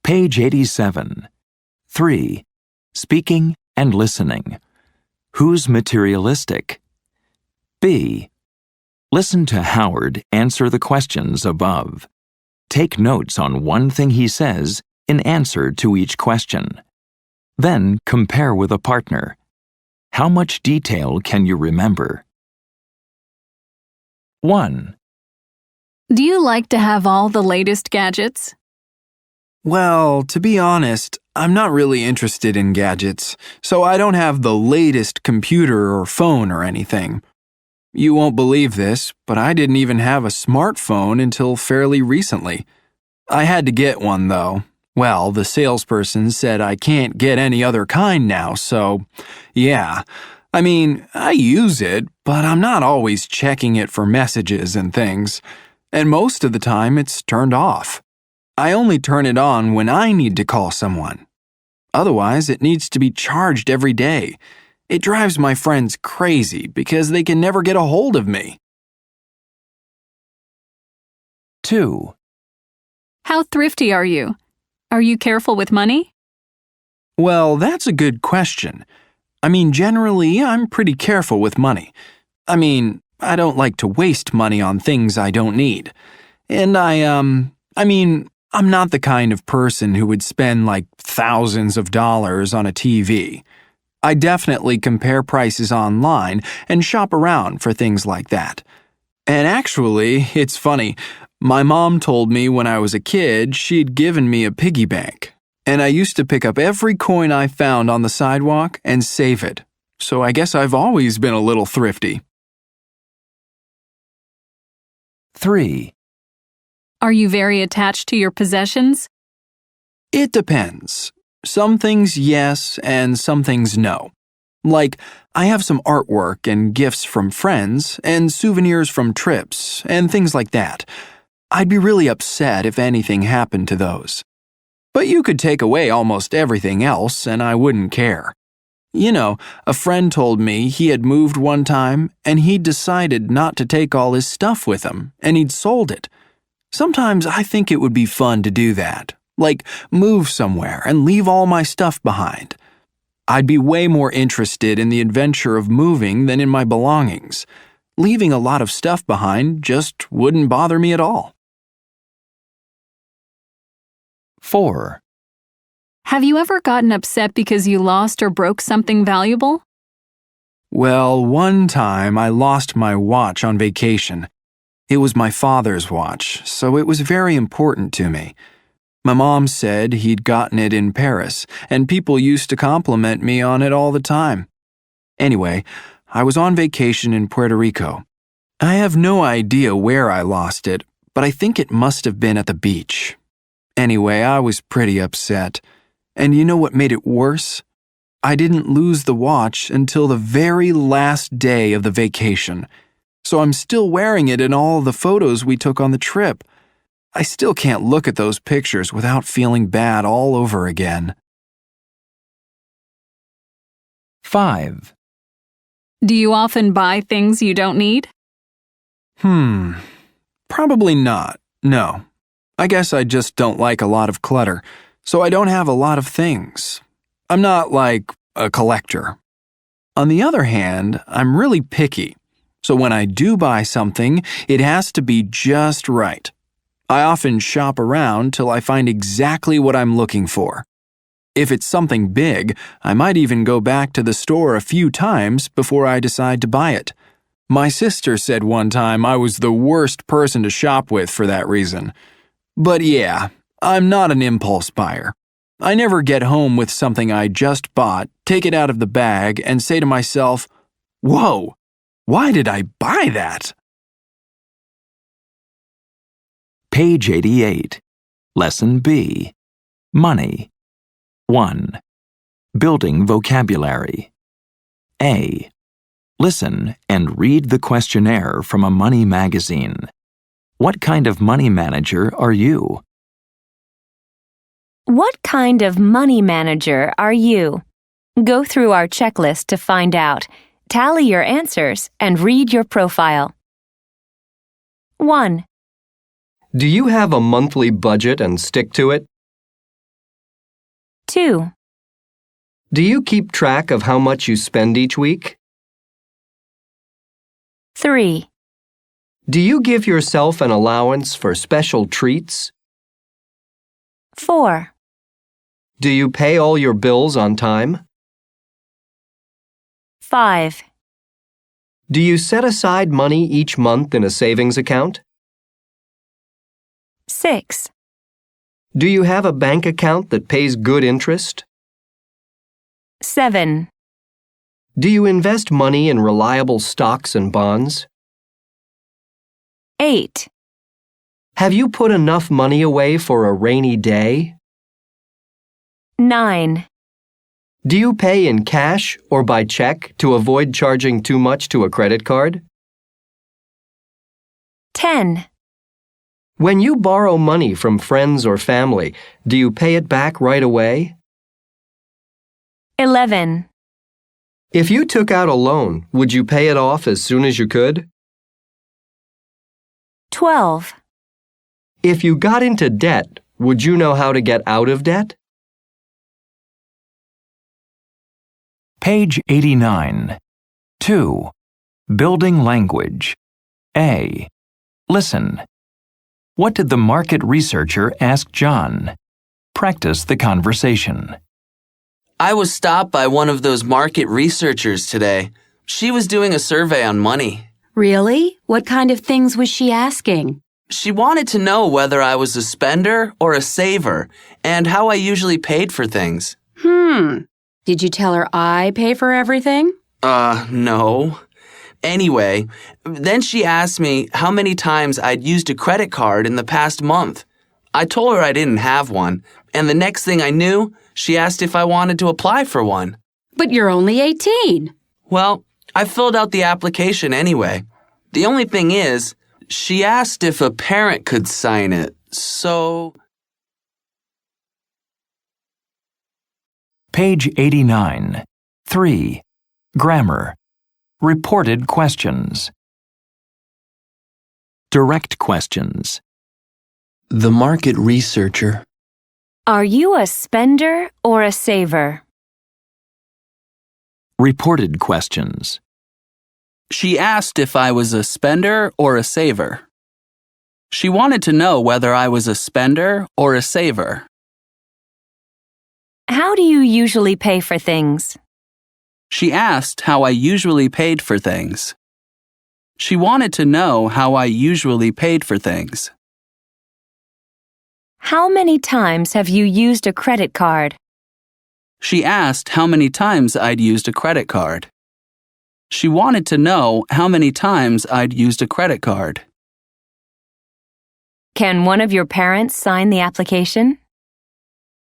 Page 87. 3. Speaking and listening. Who's materialistic? B. Listen to Howard answer the questions above. Take notes on one thing he says in answer to each question. Then compare with a partner. How much detail can you remember? 1. Do you like to have all the latest gadgets? Well, to be honest, I'm not really interested in gadgets, so I don't have the latest computer or phone or anything. You won't believe this, but I didn't even have a smartphone until fairly recently. I had to get one, though. Well, the salesperson said I can't get any other kind now, so yeah. I mean, I use it, but I'm not always checking it for messages and things. And most of the time, it's turned off. I only turn it on when I need to call someone. Otherwise, it needs to be charged every day. It drives my friends crazy because they can never get a hold of me. 2. How thrifty are you? Are you careful with money? Well, that's a good question. I mean, generally, I'm pretty careful with money. I don't like to waste money on things I don't need. And I'm not the kind of person who would spend like thousands of dollars on a TV. I definitely compare prices online and shop around for things like that. And actually, it's funny. My mom told me when I was a kid she'd given me a piggy bank, and I used to pick up every coin I found on the sidewalk and save it. So I guess I've always been a little thrifty. 3. Are you very attached to your possessions? It depends. Some things yes, and some things no. Like, I have some artwork and gifts from friends, and souvenirs from trips, and things like that. I'd be really upset if anything happened to those. But you could take away almost everything else, and I wouldn't care. You know, a friend told me he had moved one time, and he'd decided not to take all his stuff with him, and he'd sold it. Sometimes I think it would be fun to do that, like move somewhere and leave all my stuff behind. I'd be way more interested in the adventure of moving than in my belongings. Leaving a lot of stuff behind just wouldn't bother me at all. 4. Have you ever gotten upset because you lost or broke something valuable? Well, one time I lost my watch on vacation. It was my father's watch, so it was very important to me. My mom said he'd gotten it in Paris, and people used to compliment me on it all the time. Anyway, I was on vacation in Puerto Rico. I have no idea where I lost it, but I think it must have been at the beach. Anyway, I was pretty upset. And you know what made it worse? I didn't lose the watch until the very last day of the vacation. So I'm still wearing it in all the photos we took on the trip. I still can't look at those pictures without feeling bad all over again. 5. Do you often buy things you don't need? Probably not, no. I guess I just don't like a lot of clutter, so I don't have a lot of things. I'm not like a collector. On the other hand, I'm really picky, so when I do buy something, it has to be just right. I often shop around till I find exactly what I'm looking for. If it's something big, I might even go back to the store a few times before I decide to buy it. My sister said one time I was the worst person to shop with for that reason. But yeah, I'm not an impulse buyer. I never get home with something I just bought, take it out of the bag, and say to myself, "Whoa, why did I buy that?" Page 88. Lesson B. Money. 1. Building vocabulary. A. Listen and read the questionnaire from a money magazine. What kind of money manager are you? What kind of money manager are you? Go through our checklist to find out. Tally your answers and read your profile. 1. Do you have a monthly budget and stick to it? 2, Do you keep track of how much you spend each week? 3, Do you give yourself an allowance for special treats? 4, Do you pay all your bills on time? 5, Do you set aside money each month in a savings account? 6, Do you have a bank account that pays good interest? 7, Do you invest money in reliable stocks and bonds? 8, Have you put enough money away for a rainy day? 9, Do you pay in cash or by check to avoid charging too much to a credit card? 10, When you borrow money from friends or family, do you pay it back right away? 11, If you took out a loan, would you pay it off as soon as you could? 12, If you got into debt, would you know how to get out of debt? Page 89. 2. Building language. A. Listen. What did the market researcher ask John? Practice the conversation. I was stopped by one of those market researchers today. She was doing a survey on money. Really? What kind of things was she asking? She wanted to know whether I was a spender or a saver and how I usually paid for things. Did you tell her I pay for everything? No. Anyway, then she asked me how many times I'd used a credit card in the past month. I told her I didn't have one, and the next thing I knew, she asked if I wanted to apply for one. But you're only 18. Well, I filled out the application anyway. The only thing is, she asked if a parent could sign it, so... Page 89. 3. Grammar. Reported questions. Direct questions. The market researcher. Are you a spender or a saver? Reported questions. She asked if I was a spender or a saver. She wanted to know whether I was a spender or a saver. How do you usually pay for things? She asked how I usually paid for things. She wanted to know how I usually paid for things. How many times have you used a credit card? She asked how many times I'd used a credit card. She wanted to know how many times I'd used a credit card. Can one of your parents sign the application?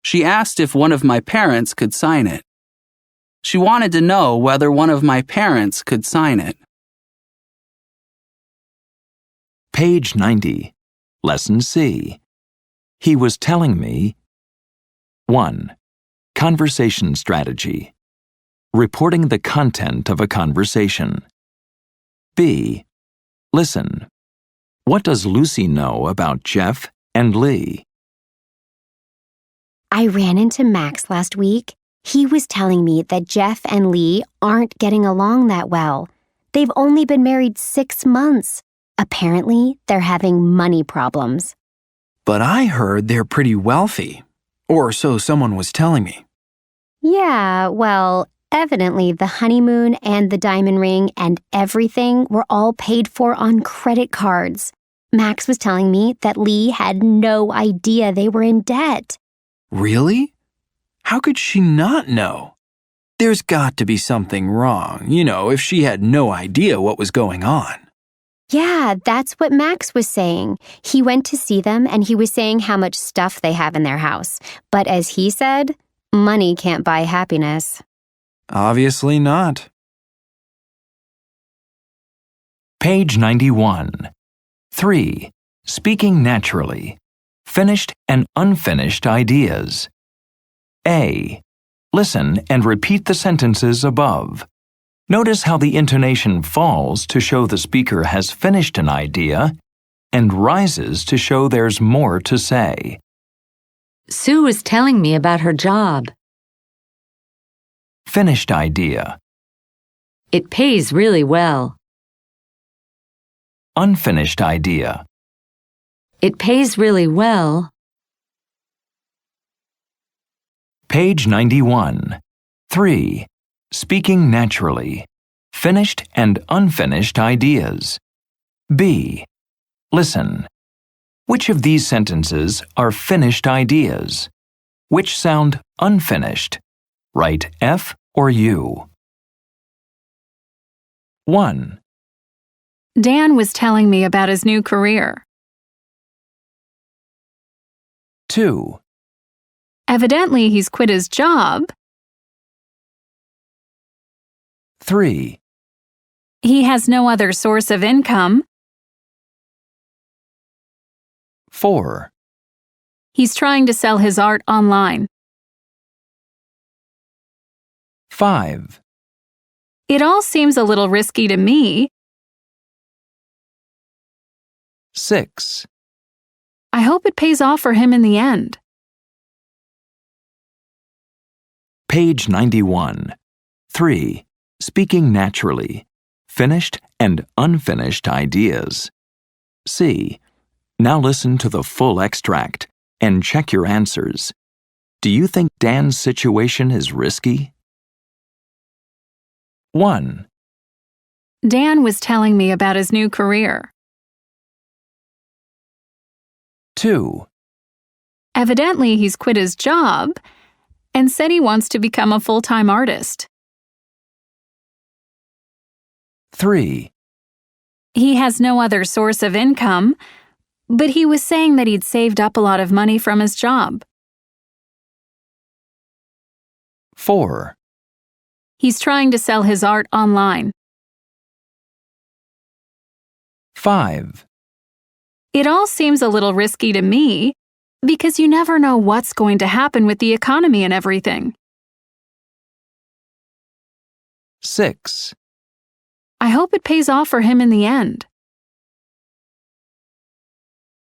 She asked if one of my parents could sign it. She wanted to know whether one of my parents could sign it. Page 90. Lesson C. He was telling me. 1. Conversation strategy. Reporting the content of a conversation. B. Listen. What does Lucy know about Jeff and Lee? I ran into Max last week. He was telling me that Jeff and Lee aren't getting along that well. They've only been married 6 months. Apparently, they're having money problems. But I heard they're pretty wealthy. Or so someone was telling me. Yeah, well, evidently the honeymoon and the diamond ring and everything were all paid for on credit cards. Max was telling me that Lee had no idea they were in debt. Really? How could she not know? There's got to be something wrong, if she had no idea what was going on. Yeah, that's what Max was saying. He went to see them and he was saying how much stuff they have in their house. But as he said, money can't buy happiness. Obviously not. Page 91. 3. Speaking naturally. Finished and unfinished ideas. A. Listen and repeat the sentences above. Notice how the intonation falls to show the speaker has finished an idea and rises to show there's more to say. Sue was telling me about her job. finished idea. It pays really well. Unfinished idea. It pays really well. Page 91. 3. Speaking naturally. Finished and unfinished ideas. B. Listen. Which of these sentences are finished ideas? Which sound unfinished? Write F or U. 1. Dan was telling me about his new career. 2. Evidently, he's quit his job. 3. He has no other source of income. 4. He's trying to sell his art online. 5. It all seems a little risky to me. 6. I hope it pays off for him in the end. Page 91. 3. Speaking naturally. Finished and unfinished ideas. C. Now listen to the full extract and check your answers. Do you think Dan's situation is risky? 1. Dan was telling me about his new career. 2. Evidently, he's quit his job and said he wants to become a full-time artist. 3. He has no other source of income, but he was saying that he'd saved up a lot of money from his job. 4. He's trying to sell his art online. 5. It all seems a little risky to me because you never know what's going to happen with the economy and everything. 6. I hope it pays off for him in the end.